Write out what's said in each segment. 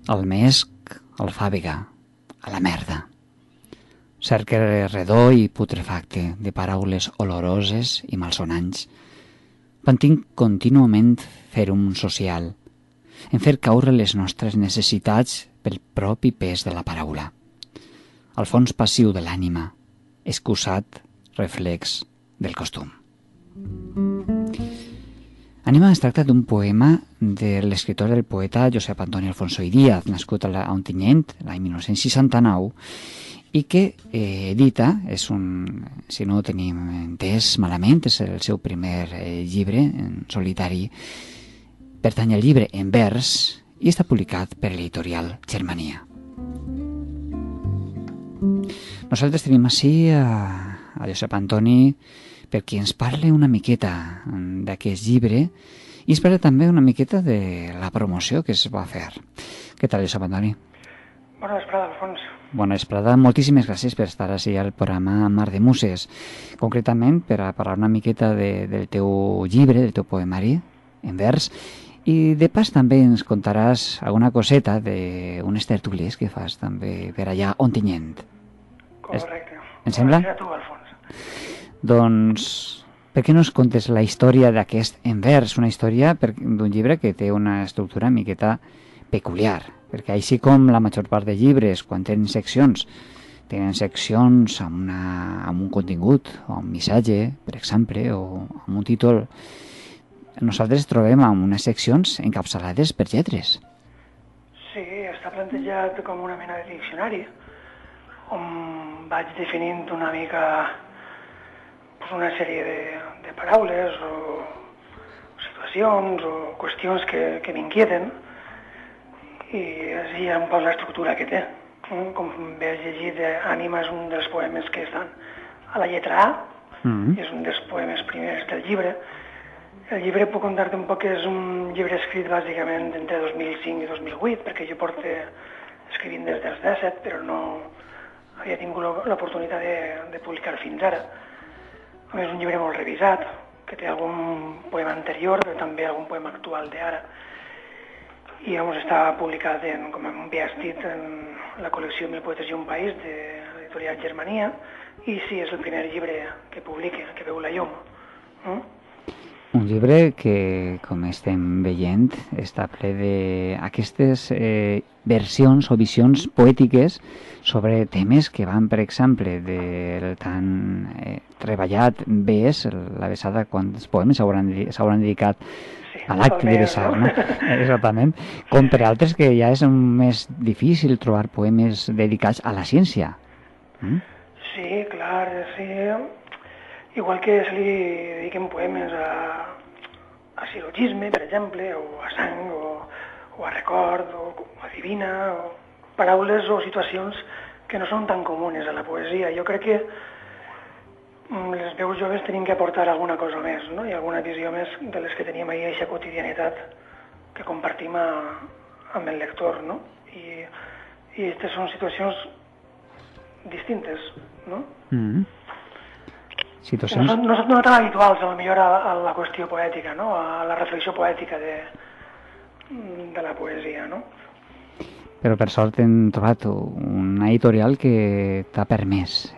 El mesc, el fàbega, a la merda. Cercle redó i putrefacte de paraules oloroses i malsonants. Pantim contínuament ferum social, en fer caure les nostres necessitats pel propi pes de la paraula. El fons passiu de l'ànima, excusat reflex del costum. Ànima es tracta d'un poema de l'escriptor del poeta Josep Antoni Alfonso i Díaz, nascut a Ontinyent l'any 1969, i que edita, si no ho tenim entès malament, és el seu primer llibre en solitari. Pertany al llibre en vers i està publicat per l'editorial Germania. Nosaltres tenim ací a Josep Antoni perquè ens parli una miqueta d'aquest llibre i ens parli també una miqueta de la promoció que es va fer. Què tal, Josep Antoni? Bona vesprada, Alfons. Bona vesprada. Moltíssimes gràcies per estar ací al programa Mar de Muses. Concretament, per a parlar una miqueta del teu llibre, del teu poemari en vers. I de pas també ens contaràs alguna coseta d'unes tertúlies que fas també per allà Ontinyent. Correcte. Em sembla? Gràcies a tu, Alfons. Doncs, per què no ens contes la història d'aquest en vers? Una història d'un llibre que té una estructura miqueta peculiar, perquè així com la major part de llibres, quan tenen seccions amb un contingut, o un missatge, per exemple, o amb un títol, nosaltres trobem amb unes seccions encapçalades per lletres. Sí, està plantejat com una mena de diccionari, on vaig definint una mica una sèrie de paraules o situacions o qüestions que m'inquieten, i així hi ha un poc l'estructura que té. Com bé has llegit, Ànima és un dels poemes que estan a la lletra A, és un dels poemes primers del llibre. El llibre, puc contar-te un poc que és un llibre escrit bàsicament entre 2005 i 2008, perquè jo porto escrivint des dels 17, però no havia tingut l'oportunitat de publicar fins ara. A més, és un llibre molt revisat, que té algun poema anterior, però també algun poema actual d'ara. I està publicat, com bé has dit, en la col·lecció 1000 poetes i un país de l'editorial Germania, i sí, és el primer llibre que publica, que veu la llum. Un llibre que, com estem veient, està ple d'aquestes versions o visions poètiques sobre temes que van, per exemple, del tan treballat bes, la besada, quants poemes s'hauran dedicat a l'acte de besar, no? Exactament. Com per altres que ja és més difícil trobar poemes dedicats a la ciència. Sí, clar, sí. Igual que se li dediquen poemes a silogisme, per exemple, o a sang, o a record, o a divina, o paraules o situacions que no són tan comunes a la poesia. Jo crec que les veus joves tenim que aportar alguna cosa més, no? I alguna visió més de les que teníem ahir, aquesta quotidianitat que compartim amb el lector, no? I aquestes són situacions distintes, no? Situacions... No són tan habituals, potser a la qüestió poètica, no? A la reflexió poètica de la poesia, no? Però per sort hem trobat una editorial que t'ha permès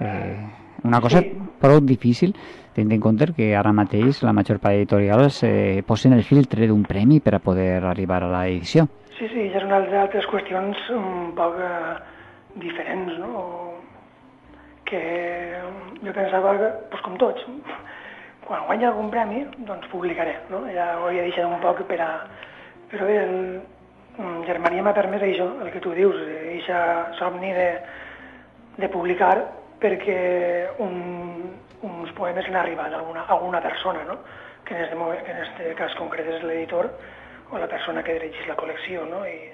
una cosa prou difícil, tenint en compte que ara mateix la major part d'editorials posen el filtre d'un premi per a poder arribar a l'edició. Sí, hi ha unes altres qüestions un poc diferents, no? Que jo pensava que, com tots, quan guanya algun premi, doncs publicaré, no? Ja ho havia deixat un poc per a... Però bé, Germania m'ha permès això, el que tu dius, aquest somni de publicar, perquè uns poemes han arribat a alguna persona, no? Que en aquest cas concret és l'editor o la persona que dirigeix la col·lecció, no? I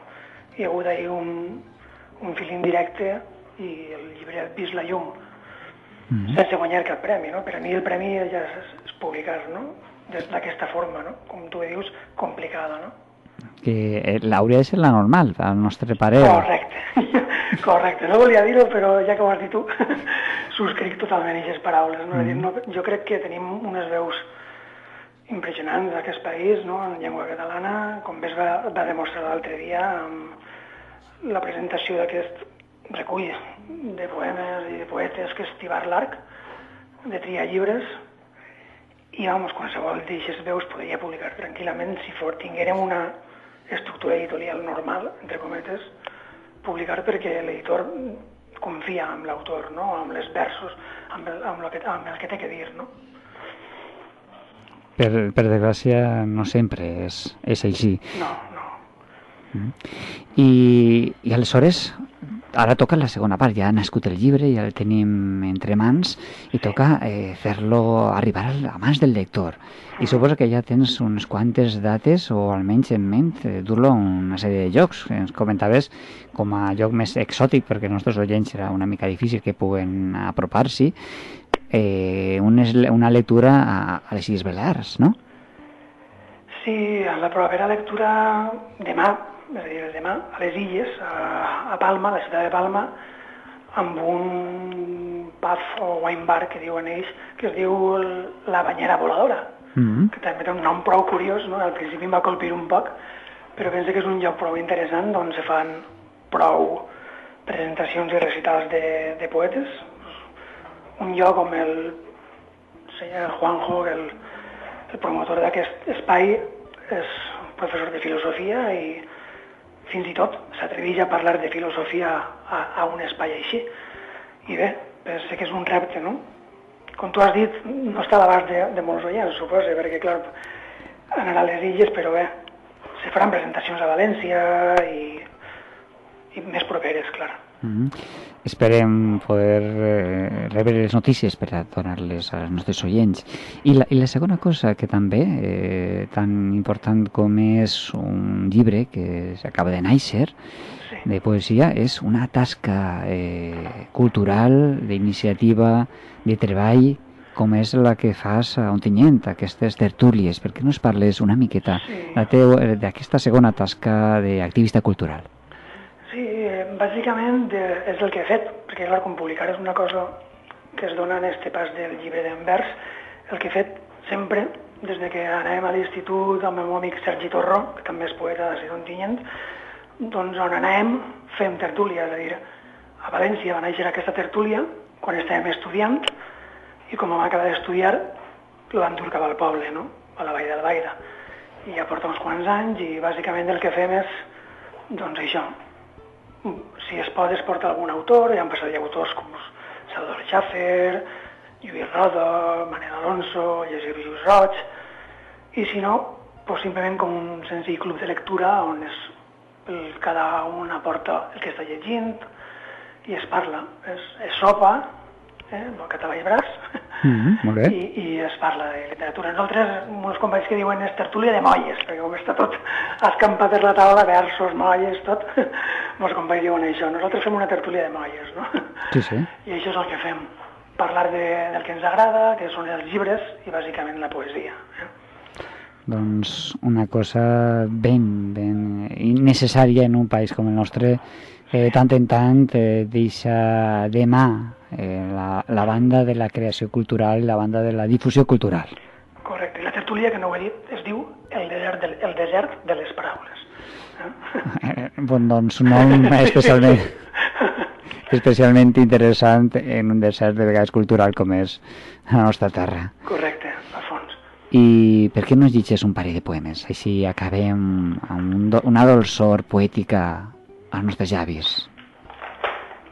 hi ha hagut ahir un fil indirecte i el llibre ha vist la llum sense guanyar cap premi, no? Per a mi el premi ja és publicar, no? D'aquesta forma, no? Com tu dius, complicada, no? Que l'hauria de ser la normal, al nostre parer. Correcte, no volia dir-ho, però ja que ho has dit tu, subscric totalment aquestes paraules. No? Jo crec que tenim unes veus impressionants d'aquest país, no? En llengua catalana, com bé es va demostrar l'altre dia amb la presentació d'aquest recull de poemes i de poetes que és Tibar l'Arc, de triar llibres, i vamos, qualsevol d'eixes veus podria publicar tranquil·lament si tinguérem una estructura editorial normal, entre cometes, publicar perquè l'editor confia en l'autor, no? Amb els versos, amb el que té que dir, no? Per desgràcia, no sempre és així. No. I aleshores, ara toca la segona part, ja ha nascut el llibre, ja el tenim entre mans, i toca fer-lo arribar a mans del lector. I suposo que ja tens unes quantes dates, o almenys en ment, dur-lo a una sèrie de llocs. Ens comentaves com a lloc més exòtic, perquè els nostres oients serà una mica difícil que puguen apropar-s'hi, una lectura a les Illes Balears, no? Sí, la propera lectura demà, és a dir, demà, a les Illes, a Palma, a la ciutat de Palma, amb un pub o wine bar que diuen ells, que es diu La Banyera Voladora, que també té un nom prou curiós, no? Al principi em va colpir un poc, però penso que és un lloc prou interessant on se fan prou presentacions i recitals de poetes. Un lloc on el senyor Juanjo, el promotor d'aquest espai, és professor de filosofia i fins i tot s'atreveix a parlar de filosofia a un espai així. I bé, penso que és un repte, no? Com tu has dit, no està a l'abast de molts oients, suposo, perquè, clar, anar a les Illes, però bé, se faran presentacions a València i més properes, clar. Esperem poder rebre les notícies per a donar-les als nostres oients. I la segona cosa que també, tan important com és un llibre que s'acaba de néixer, de poesia, és una tasca cultural, d'iniciativa, de treball, com és la que fas a Ontinyent, aquestes tertúlies. Per què no es parles una miqueta d'aquesta segona tasca d'activista cultural? Sí, bàsicament és el que he fet, perquè clar, com publicar és una cosa que es dona en este pas del llibre d'Envers, el que he fet sempre, des que anàvem a l'institut amb el meu amic Sergi Torró, que també és poeta de Ontinyent, doncs on anàvem fem tertúlia, és a dir, a València va néixer aquesta tertúlia quan estàvem estudiant i com vam acabar d'estudiar l'han dur cap al poble, no? A la Vall d'Albaida. I ja porta uns quants anys i bàsicament el que fem és, doncs això, si es pot es porta algun autor, ja han passat ja autors com Salvador Schaffer, Lluís Roda, Manel Alonso, Lluís Roig, i si no, doncs simplement com un senzill club de lectura on cada un aporta el que està llegint i es parla, es sopa, el català i braç, i es parla de literatura. Nosaltres, molts companys que diuen és tertúlia de molles, perquè com està tot escampat per la taula, versos, molles, tot, molts companys diuen això. Nosaltres fem una tertúlia de molles, no? Sí. I això és el que fem, parlar del que ens agrada, que són els llibres i bàsicament la poesia. Doncs una cosa ben necessària en un país com el nostre, tant en tant deixa de mà la banda de la creació cultural i la banda de la difusió cultural. Correcte, i la tertúlia, que no ho he dit, es diu El desert de les paraules. Doncs un nom especialment interessant en un desert de vegades cultural com és la nostra terra. Correcte, a fons. I per què no es llegeix un parell de poemes? Així acabem amb una dolçor poètica als nostres llavis.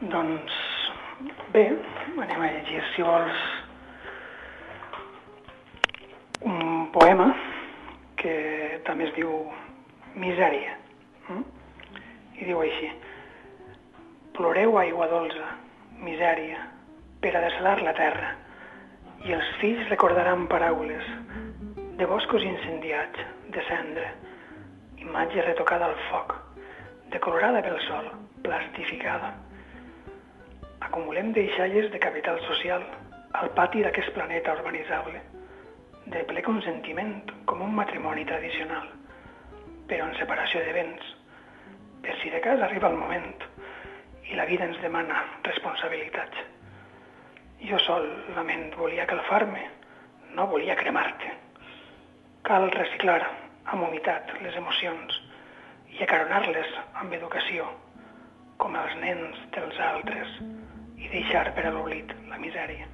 Doncs bé, anem a llegir, si vols, un poema que també es diu Misèria. I diu així: ploreu aigua dolça, misèria, per a desalar la terra, i els fills recordaran paraules de boscos incendiats, de cendra, imatge retocada al foc, decolorada pel sol, plastificada. Acumulem deixalles de capital social al pati d'aquest planeta urbanitzable, de ple consentiment, com un matrimoni tradicional, però en separació de béns, per si de cas arriba el moment i la vida ens demana responsabilitats. Jo sol, lament, volia calfar-me, no volia cremar-te. Cal reciclar amb humitat les emocions i acaronar-les amb educació, com els nens dels altres, i deixar per a l'oblit la misèria.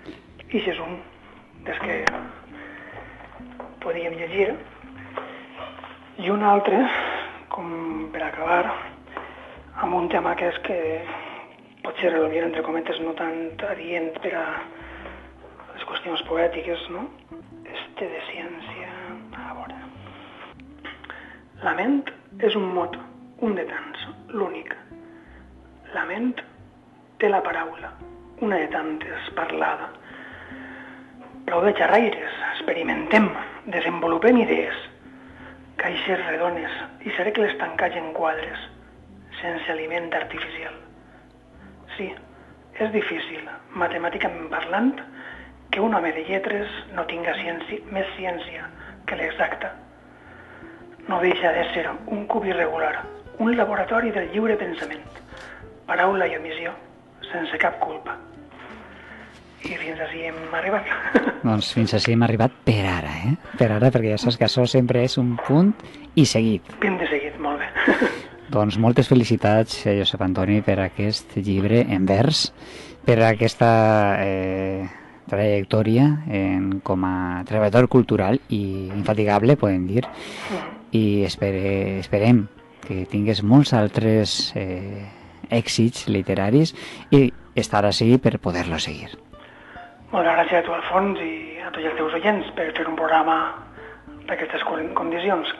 I això és un dels que podíem llegir. I un altre, com per acabar, amb un tema que és que potser el dir entre cometes no tant adient per a les qüestions poètiques, no? Este de ciència, a veure. La ment és un mot, un de tants, l'únic. La ment té la paraula, una de tantes, parlada. Prou de xerraires, experimentem, desenvolupem idees, caixes redones i cercles tancats en quadres, sense aliment artificial. Sí, és difícil, matemàticament parlant, que un home de lletres no tinga més ciència que l'exacta. No deixa de ser un cub irregular, un laboratori del lliure pensament, paraula i omissió, sense cap culpa. I fins així hem arribat. Doncs fins així hem arribat per ara, eh? Per ara, perquè ja saps que això sempre és un punt i seguit. Punt de seguit, molt bé. Doncs moltes felicitats, Josep Antoni, per aquest llibre en vers, per aquesta trajectòria com a treballador cultural i infatigable, podem dir, i esperem que tingues molts altres èxits literaris i estar així per poder-lo seguir. Moltes gràcies a tu, Alfons, i a tots els teus oients per fer un programa d'aquestes condicions.